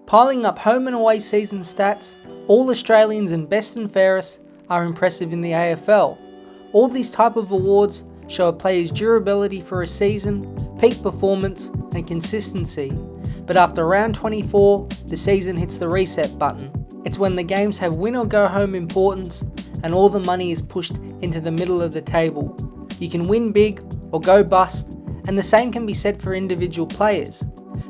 Piling up home and away season stats, all Australians and best and fairest are impressive in the AFL. All these type of awards show a player's durability for a season, peak performance and consistency. But after round 24, the season hits the reset button. It's when the games have win or go home importance and all the money is pushed into the middle of the table. You can win big or go bust, and the same can be said for individual players.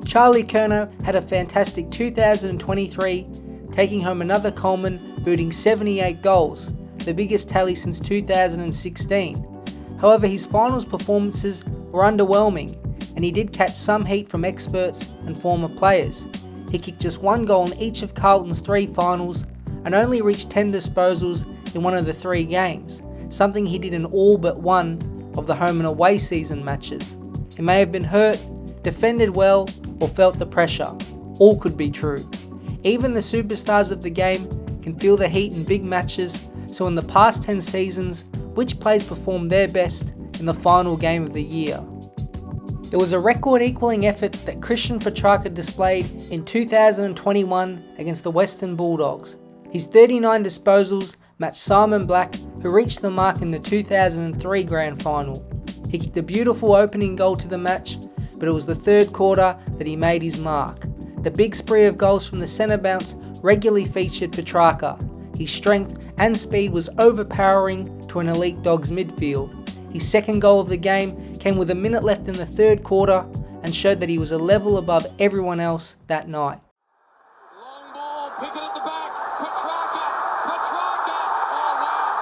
Charlie Curnow had a fantastic 2023, taking home another Coleman, booting 78 goals, the biggest tally since 2016. However, his finals performances were underwhelming, and he did catch some heat from experts and former players. He kicked just one goal in each of Carlton's 3 finals and only reached 10 disposals in one of the 3 games, something he did in all but one of the home and away season matches. He may have been hurt, defended well, or felt the pressure. All could be true. Even the superstars of the game can feel the heat in big matches, so in the past 10 seasons, which players performed their best in the final game of the year? There was a record-equalling effort that Christian Petrarca displayed in 2021 against the Western Bulldogs. His 39 disposals matched Simon Black, who reached the mark in the 2003 Grand Final. He kicked a beautiful opening goal to the match, but it was the third quarter that he made his mark. The big spree of goals from the centre bounce regularly featured Petrarca. His strength and speed was overpowering to an elite Dogs midfield. His second goal of the game came with a minute left in the third quarter and showed that he was a level above everyone else that night. Long ball, pick it at the back, Petrarca, oh wow,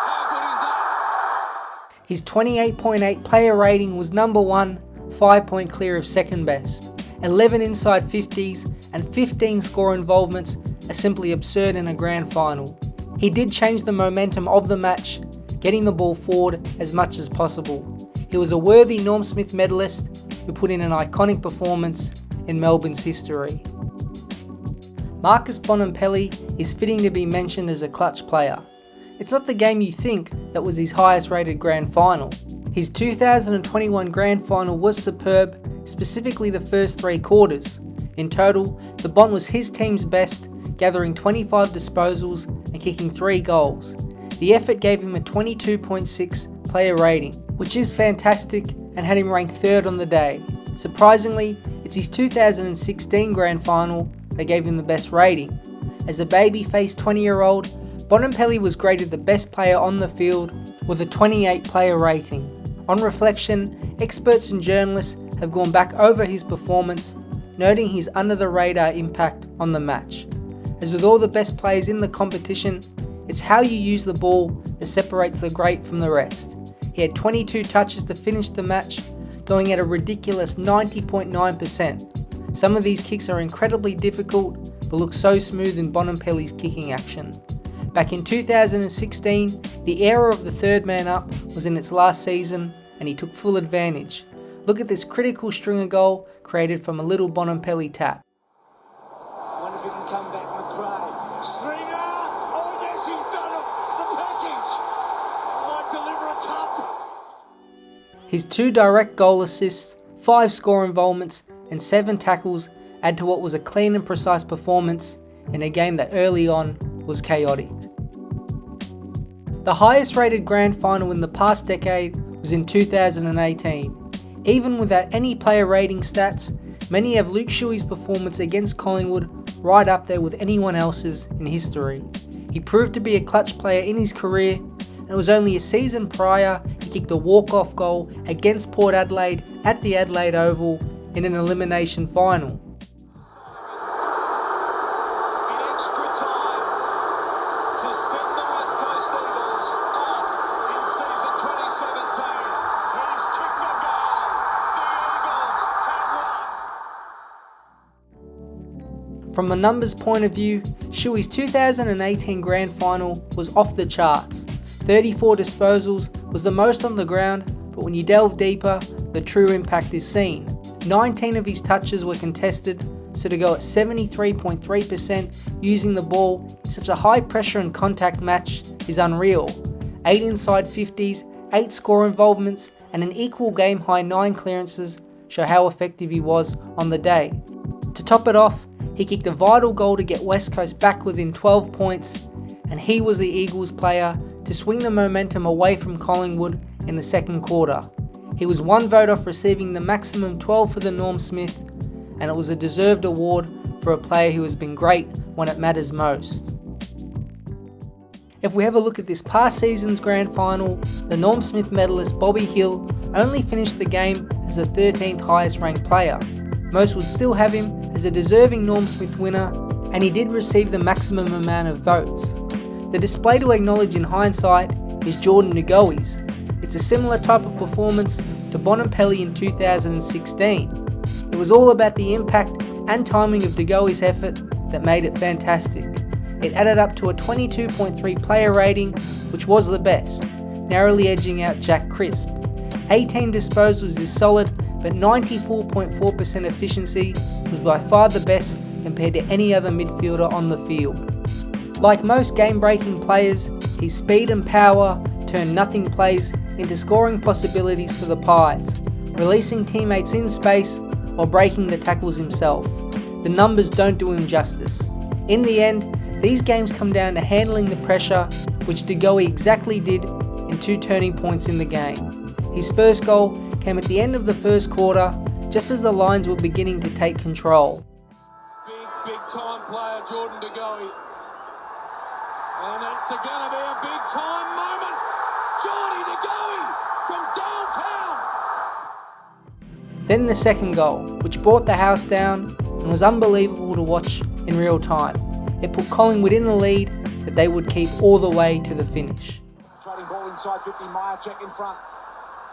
how good is that? His 28.8 player rating was number 1, 5 point clear of second best. 11 inside 50s and 15 score involvements are simply absurd in a grand final. He did change the momentum of the match, getting the ball forward as much as possible. He was a worthy Norm Smith medalist who put in an iconic performance in Melbourne's history. Marcus Bontempelli is fitting to be mentioned as a clutch player. It's not the game you think that was his highest rated grand final. His 2021 grand final was superb, specifically the first 3 quarters. In total, the Bont was his team's best, gathering 25 disposals and kicking 3 goals. The effort gave him a 22.6 player rating, which is fantastic and had him ranked 3rd on the day. Surprisingly, it's his 2016 grand final that gave him the best rating. As a baby-faced 20-year-old, Bontempelli was graded the best player on the field with a 28 player rating. On reflection, experts and journalists have gone back over his performance, noting his under-the-radar impact on the match. As with all the best players in the competition, it's how you use the ball that separates the great from the rest. He had 22 touches to finish the match, going at a ridiculous 90.9%. Some of these kicks are incredibly difficult, but look so smooth in Bontempelli's kicking action. Back in 2016, the era of the third man up was in its last season, and he took full advantage. Look at this critical stringer goal created from a little Bontempelli tap. I wonder if he can come back, McRae. Stringer! Oh yes, he's done it! The package! Might deliver a cup! His 2 direct goal assists, 5 score involvements, and 7 tackles add to what was a clean and precise performance in a game that early on was chaotic. The highest rated grand final in the past decade was in 2018. Even without any player rating stats, many have Luke Shuey's performance against Collingwood right up there with anyone else's in history. He proved to be a clutch player in his career, and it was only a season prior he kicked a walk-off goal against Port Adelaide at the Adelaide Oval in an elimination final. From a numbers point of view, Shuey's 2018 grand final was off the charts. 34 disposals was the most on the ground, but when you delve deeper, the true impact is seen. 19 of his touches were contested, so to go at 73.3% using the ball in such a high pressure and contact match is unreal. 8 inside 50s, 8 score involvements, and an equal game high 9 clearances show how effective he was on the day. To top it off, He kicked a vital goal to get West Coast back within 12 points, and he was the Eagles player to swing the momentum away from Collingwood in the second quarter. He was one vote off receiving the maximum 12 for the Norm Smith, and it was a deserved award for a player who has been great when it matters most. If we have a look at this past season's grand final, the Norm Smith medalist Bobby Hill only finished the game as the 13th highest ranked player. Most would still have him as a deserving Norm Smith winner, and he did receive the maximum amount of votes. The display to acknowledge in hindsight is Jordan De Goey's. It's a similar type of performance to Bontempelli in 2016. It was all about the impact and timing of De Goey's effort that made it fantastic. It added up to a 22.3 player rating, which was the best, narrowly edging out Jack Crisp. 18 disposals is solid, but 94.4% efficiency was by far the best compared to any other midfielder on the field. Like most game-breaking players, his speed and power turned nothing plays into scoring possibilities for the Pies, releasing teammates in space or breaking the tackles himself. The numbers don't do him justice. In the end, these games come down to handling the pressure, which De Goey exactly did in two turning points in the game. His first goal came at the end of the first quarter, just as the Lions were beginning to take control. Big time player, Jordan De Goey. And it's going to be a big time moment. Jordy De Goey from downtown. Then the second goal, which brought the house down and was unbelievable to watch in real time. It put Collingwood in the lead that they would keep all the way to the finish. Trading ball inside 50, Myercheck in front.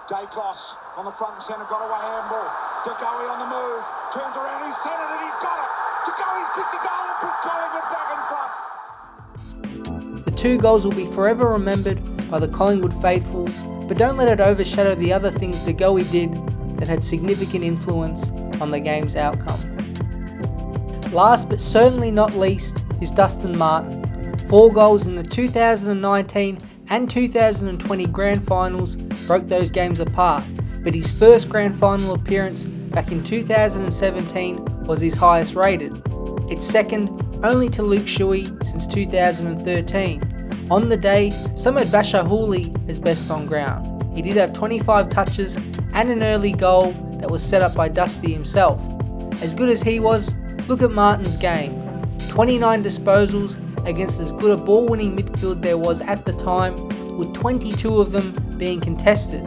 Dacos on the front and centre, got away handball. De Goey on the move, turns around, he's centred it, he's got it. De Goey's kicked the goal and put Collingwood back in front. The two goals will be forever remembered by the Collingwood faithful, but don't let it overshadow the other things De Goey did that had significant influence on the game's outcome. Last but certainly not least is Dustin Martin. 4 goals in the 2019 and 2020 grand finals broke those games apart, but his first grand final appearance back in 2017 was his highest rated. It's second only to Luke Shuey since 2013. On the day, some had Bachar Houli as best on ground. He did have 25 touches and an early goal that was set up by Dusty himself. As good as he was, look at Martin's game. 29 disposals against as good a ball-winning midfield there was at the time, with 22 of them being contested.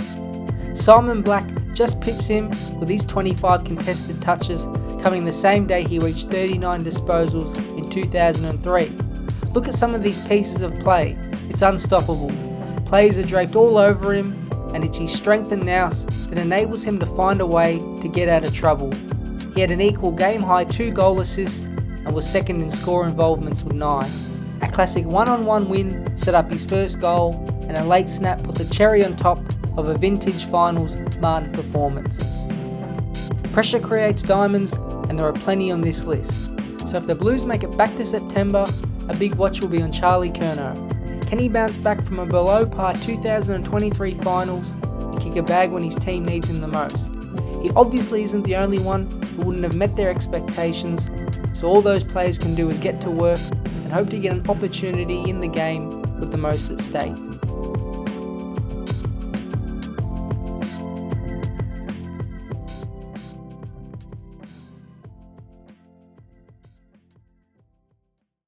Simon Black just pips him with his 25 contested touches, coming the same day he reached 39 disposals in 2003. Look at some of these pieces of play. It's unstoppable. Players are draped all over him, and it's his strength and nous that enables him to find a way to get out of trouble. He had an equal game-high 2 goal assists and was second in score involvements with 9. A classic one-on-one win set up his first goal, and a late snap put the cherry on top of a vintage finals Martin performance. Pressure creates diamonds, and there are plenty on this list. So if the Blues make it back to September, a big watch will be on Charlie Curnow. Can he bounce back from a below-par 2023 finals and kick a bag when his team needs him the most? He obviously isn't the only one who wouldn't have met their expectations, so all those players can do is get to work and hope to get an opportunity in the game with the most at stake.